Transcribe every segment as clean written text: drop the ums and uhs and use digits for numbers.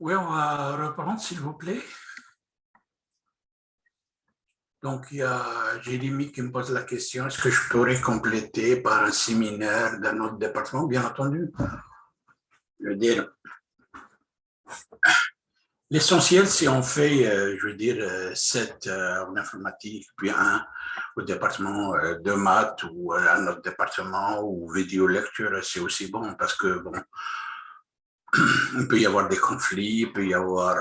Oui, on va reprendre, s'il vous plaît. Donc, il y a Jérémy qui me pose la question, est-ce que je pourrais compléter par un séminaire dans notre département? Bien entendu. Je veux dire, l'essentiel, c'est on fait, je veux dire, 7 en informatique, puis un au département de maths ou à notre département ou vidéo lecture, c'est aussi bon parce que, bon, il peut y avoir des conflits, il peut y avoir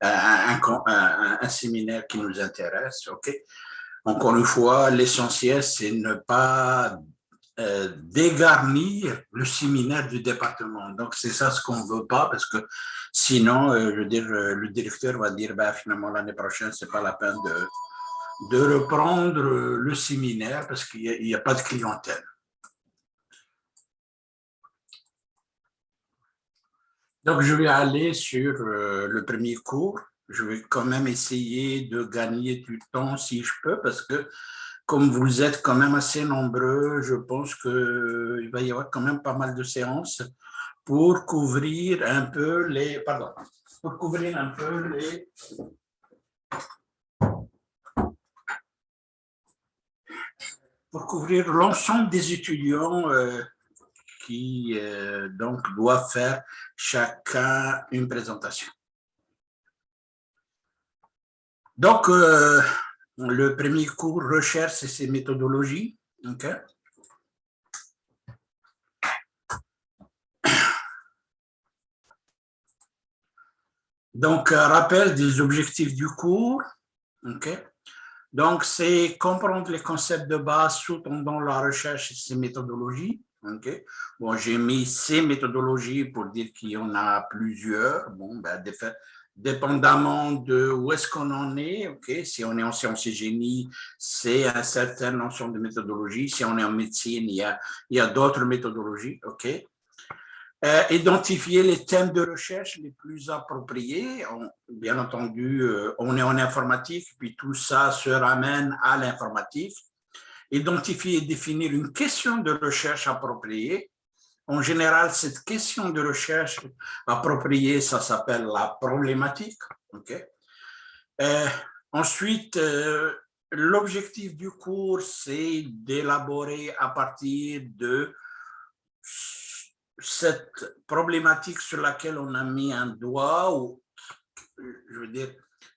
un séminaire qui nous intéresse, OK? Encore une fois, l'essentiel, c'est ne pas dégarnir le séminaire du département. Donc, c'est ça ce qu'on ne veut pas, parce que sinon, je veux dire, le directeur va dire, ben, finalement, l'année prochaine, ce n'est pas la peine de reprendre le séminaire parce qu'il n'y a pas de clientèle. Donc, je vais aller sur le premier cours. Je vais quand même essayer de gagner du temps si je peux, parce que comme vous êtes quand même assez nombreux, je pense qu'il va y avoir quand même pas mal de séances pour couvrir un peu les... Pardon. Pour couvrir un peu les... Pour couvrir l'ensemble des étudiants qui donc doivent faire chacun une présentation. Donc, le premier cours recherche et ses méthodologies. Okay. Donc, rappel des objectifs du cours. Okay. Donc, c'est comprendre les concepts de base sous-tendant la recherche et ses méthodologies. Okay. Bon, j'ai mis ces méthodologies pour dire qu'il y en a plusieurs. Bon, ben, dépendamment de où est-ce qu'on en est, okay. Si on est en sciences et génie, c'est un certain ensemble de méthodologies. Si on est en médecine, il y a d'autres méthodologies. Okay. Identifier les thèmes de recherche les plus appropriés. Bien entendu, on est en informatique, puis tout ça se ramène à l'informatique. Identifier et définir une question de recherche appropriée. En général, cette question de recherche appropriée, ça s'appelle la problématique. Okay. Ensuite, l'objectif du cours, c'est d'élaborer à partir de cette problématique sur laquelle on a mis un doigt, ou je veux dire,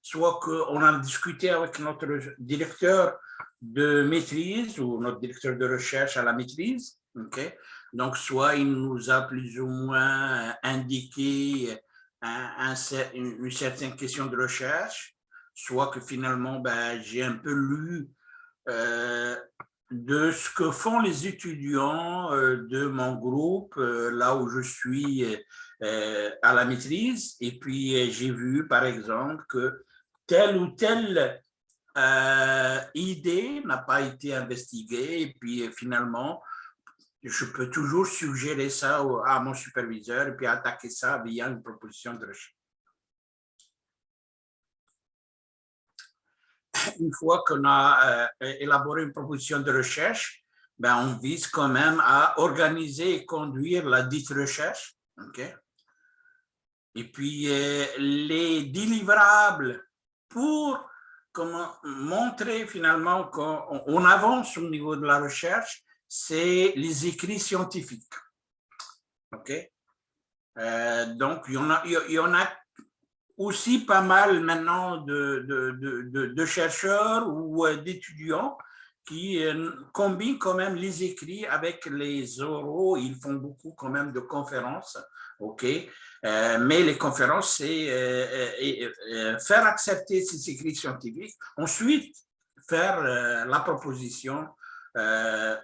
soit qu'on a discuté avec notre directeur de maîtrise ou notre directeur de recherche à la maîtrise, okay? Donc soit il nous a plus ou moins indiqué une certaine question de recherche, soit que finalement, ben, j'ai un peu lu de ce que font les étudiants de mon groupe, là où je suis à la maîtrise. Et puis, j'ai vu, par exemple, que telle ou telle idée n'a pas été investiguée. Et puis, finalement, je peux toujours suggérer ça à mon superviseur et puis attaquer ça via une proposition de recherche. Une fois qu'on a élaboré une proposition de recherche, ben, on vise quand même à organiser et conduire la dite recherche. Okay? Et puis, les délivrables pour montrer finalement qu'on avance au niveau de la recherche, c'est les écrits scientifiques. Okay? Donc, il y en a aussi pas mal maintenant de chercheurs ou d'étudiants qui combinent quand même les écrits avec les oraux. Ils font beaucoup quand même de conférences, ok. Mais les conférences, c'est faire accepter ces écrits scientifiques. Ensuite, faire la proposition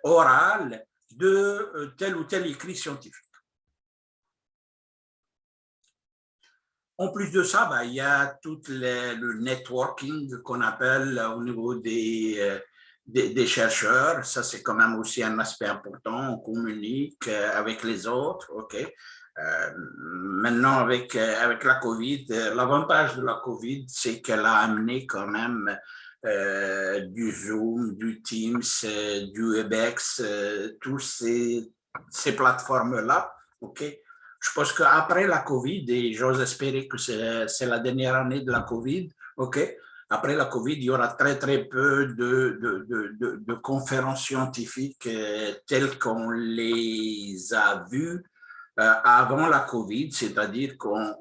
orale de tel ou tel écrit scientifique. En plus de ça, ben, il y a tout le networking qu'on appelle au niveau des chercheurs. Ça, c'est quand même aussi un aspect important. On communique avec les autres. Okay. Maintenant, avec la COVID, l'avantage de la COVID, c'est qu'elle a amené quand même du Zoom, du Teams, du Webex, toutes ces plateformes-là. Okay. Je pense qu'après la COVID, et j'ose espérer que c'est la dernière année de la COVID, OK, après la COVID, il y aura très, très peu de conférences scientifiques telles qu'on les a vues avant la COVID, c'est-à-dire qu'on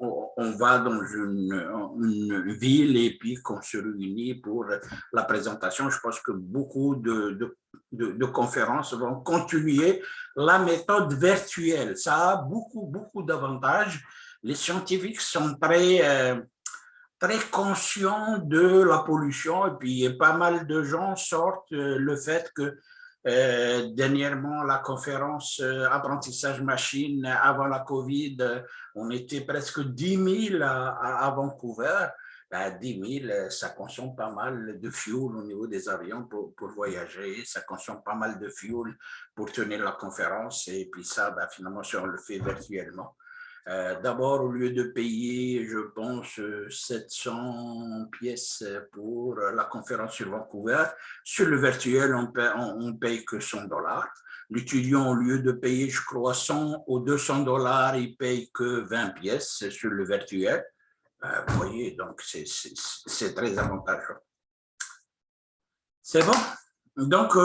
va dans une ville et puis qu'on se réunit pour la présentation. Je pense que beaucoup de conférences vont continuer la méthode virtuelle. Ça a beaucoup, beaucoup d'avantages. Les scientifiques sont très conscients de la pollution et puis pas mal de gens sortent le fait que dernièrement, la conférence apprentissage machine avant la COVID, on était presque 10 000 à Vancouver. Ben, 10 000, ça consomme pas mal de fuel au niveau des avions pour voyager, ça consomme pas mal de fuel pour tenir la conférence et puis ça, ben, finalement, si on le fait virtuellement. D'abord, au lieu de payer, je pense, 700 pièces pour la conférence sur Vancouver, sur le virtuel, on paye que 100 $. L'étudiant, au lieu de payer, je crois, 100 ou 200 $, il paye que 20 pièces sur le virtuel. Vous voyez, donc c'est très avantageux. C'est bon? Donc,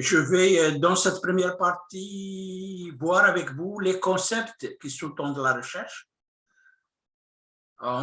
je vais, dans cette première partie, voir avec vous les concepts qui sous-tendent la recherche.